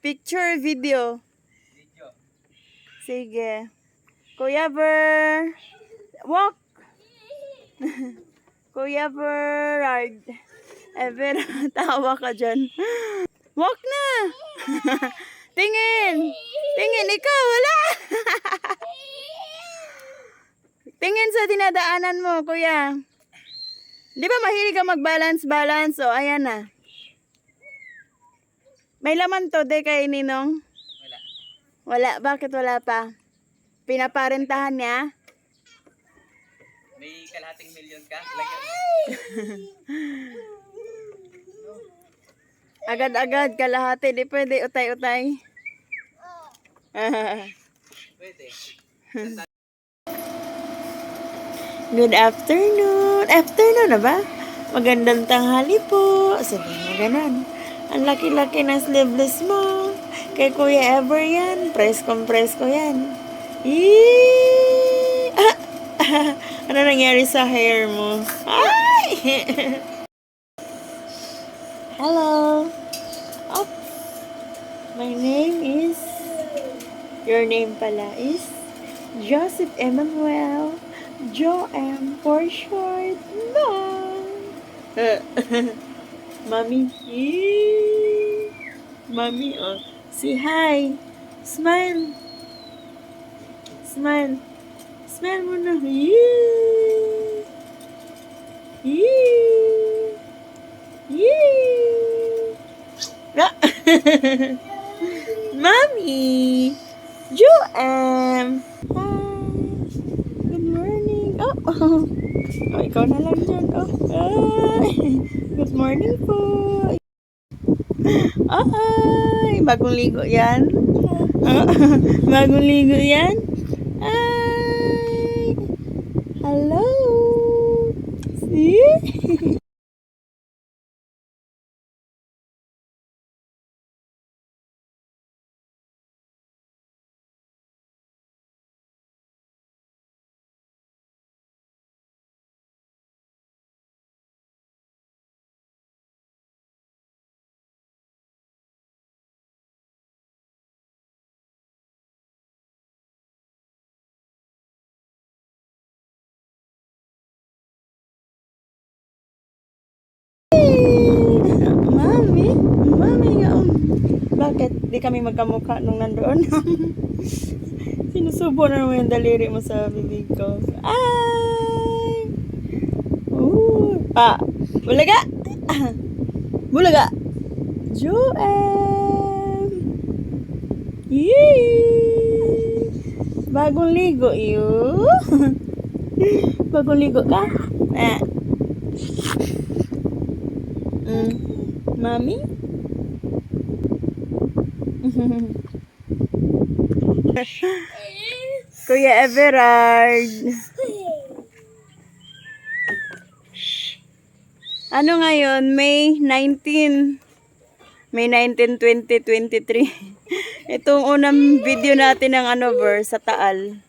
Picture, video. Video. Sige. Kuya Ver. Walk. Kuya Berard. Ever, tawa ka dyan. Walk na. Tingin. Tingin, ikaw, wala. Tingin sa dinadaanan mo, kuya. Di ba mahilig ka mag-balance-balance? O, ayan na. May laman to, de kay Ninong? Wala. Wala. Bakit wala pa? Pinaparentahan niya? May kalahating milyon ka? Lagyan. Agad-agad, kalahati. Di pwede utay-utay. Pwede. Good afternoon. Afternoon na ba? Magandang tanghali po. Sabi mo ganun. Ang laki-laki ng sleeveless mo. Kay Kuya Ever yan. Press ko yan. Eee! Ano nangyari sa hair mo? Ay! Hello. Oh. My name is... Your name pala is... Joseph Emmanuel. Joem for short. Bye. Mommy. Mommy, oh. Say hi. Smile. Smile. Smile mo na. Yee. Yee. Yee. Ah. Mommy. Joem. Hi. Good morning. Oh, oh. Oh, ikaw na lang dyan. Oh. Ay. Good morning po. Ay, bagong ligo yan. Bagong ligo yan. Ay. Hello. See? Mami, mami nga. Bakit di kami magkamukha nung nandoon? Sinusubo na naman yung daliri mo sa bibig ko. Ay! Pa! Bulaga! Bulaga! Joem! Yee! Bagong ligo yun. Bagong ligo ka? Mami? Kuya Everard. Ano ngayon? May 19. May 19, 2023. Itong unang video natin ng sa Taal.